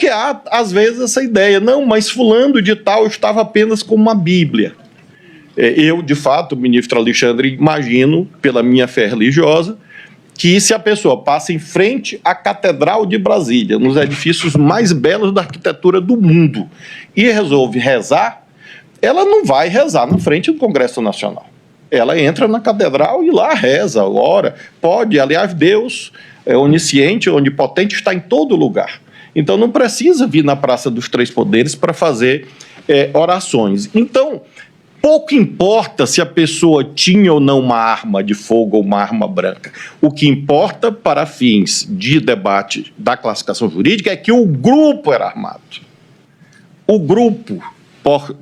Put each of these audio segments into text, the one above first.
Porque há, às vezes, essa ideia, não, mas fulano de tal estava apenas com uma Bíblia. Eu, de fato, ministro Alexandre, imagino, pela minha fé religiosa, que se a pessoa passa em frente à Catedral de Brasília, nos edifícios mais belos da arquitetura do mundo, e resolve rezar, ela não vai rezar na frente do Congresso Nacional. Ela entra na catedral e lá reza, ora, pode. Aliás, Deus é onisciente, onipotente, está em todo lugar. Então, não precisa vir na Praça dos Três Poderes para fazer orações. Então, pouco importa se a pessoa tinha ou não uma arma de fogo ou uma arma branca. O que importa, para fins de debate da classificação jurídica, é que o grupo era armado. O grupo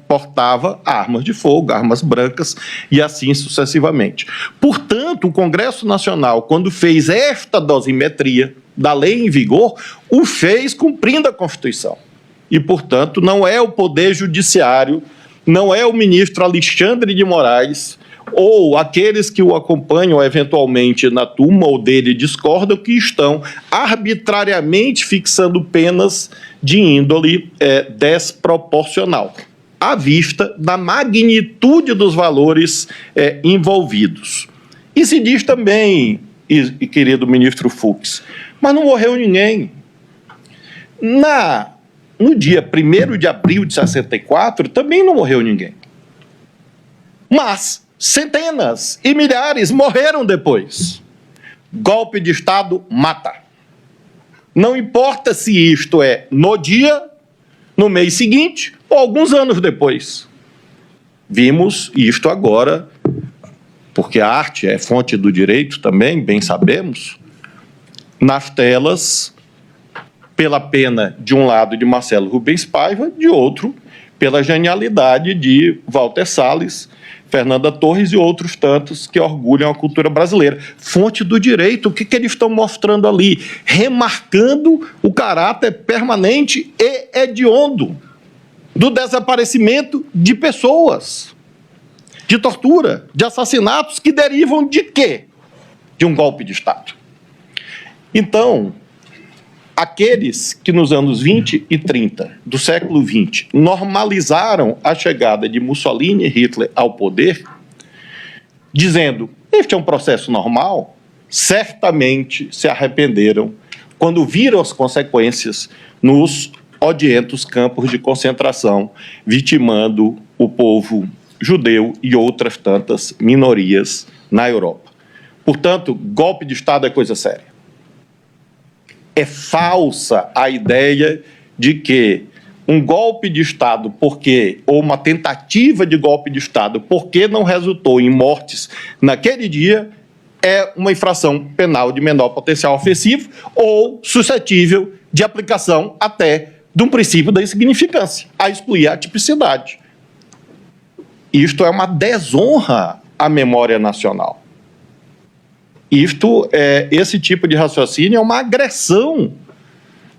portava armas de fogo, armas brancas e assim sucessivamente. Portanto, o Congresso Nacional, quando fez esta dosimetria da lei em vigor, o fez cumprindo a Constituição. E, portanto, não é o Poder Judiciário, não é o ministro Alexandre de Moraes ou aqueles que o acompanham eventualmente na turma ou dele discordam que estão arbitrariamente fixando penas de índole desproporcional, à vista da magnitude dos valores envolvidos. E se diz também, querido ministro Fux, mas não morreu ninguém. No dia 1º de abril de 64, também não morreu ninguém. Mas centenas e milhares morreram depois. Golpe de Estado mata. Não importa se isto é no dia, no mês seguinte ou alguns anos depois. Vimos isto agora, porque a arte é fonte do direito também, bem sabemos, nas telas, pela pena, de um lado, de Marcelo Rubens Paiva, de outro, pela genialidade de Walter Salles, Fernanda Torres e outros tantos que orgulham a cultura brasileira. Fonte do direito, o que eles estão mostrando ali? Remarcando o caráter permanente e hediondo do desaparecimento de pessoas, de tortura, de assassinatos que derivam de quê? De um golpe de Estado. Então, aqueles que nos anos 20 e 30 do século XX normalizaram a chegada de Mussolini e Hitler ao poder, dizendo, este é um processo normal, certamente se arrependeram quando viram as consequências nos odientos campos de concentração, vitimando o povo judeu e outras tantas minorias na Europa. Portanto, golpe de Estado é coisa séria. É falsa a ideia de que um golpe de Estado, ou uma tentativa de golpe de Estado, porque não resultou em mortes naquele dia, é uma infração penal de menor potencial ofensivo ou suscetível de aplicação até de um princípio da insignificância, a excluir a tipicidade. Isto é uma desonra à memória nacional. Esse tipo de raciocínio é uma agressão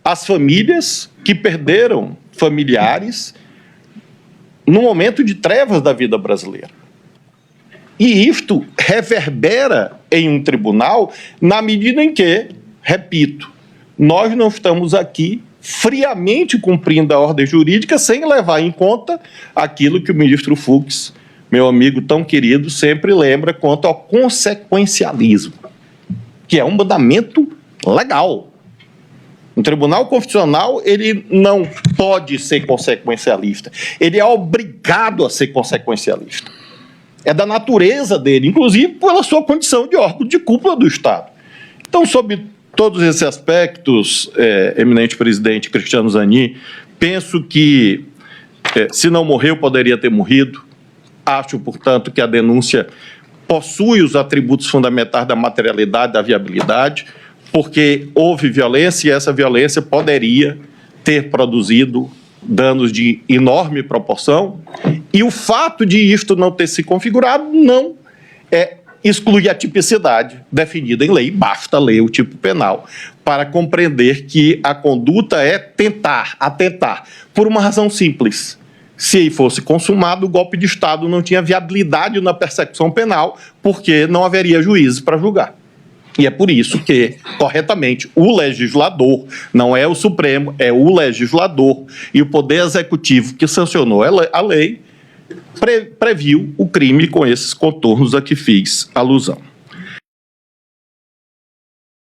às famílias que perderam familiares no momento de trevas da vida brasileira. E isto reverbera em um tribunal na medida em que, repito, nós não estamos aqui friamente cumprindo a ordem jurídica sem levar em conta aquilo que o ministro Fux, meu amigo tão querido, sempre lembra quanto ao consequencialismo, que é um mandamento legal. Um tribunal constitucional, ele não pode ser consequencialista. Ele é obrigado a ser consequencialista. É da natureza dele, inclusive pela sua condição de órgão de cúpula do Estado. Então, sob todos esses aspectos, eminente presidente Cristiano Zanin, penso que, se não morreu, poderia ter morrido. Acho, portanto, que a denúncia possui os atributos fundamentais da materialidade, da viabilidade, porque houve violência e essa violência poderia ter produzido danos de enorme proporção, e o fato de isto não ter se configurado não exclui a tipicidade definida em lei. Basta ler o tipo penal para compreender que a conduta é atentar, por uma razão simples. Se fosse consumado, o golpe de Estado não tinha viabilidade na persecução penal, porque não haveria juízes para julgar. E é por isso que, corretamente, o legislador, não é o Supremo, é o legislador e o Poder Executivo que sancionou a lei, previu o crime com esses contornos a que fiz alusão.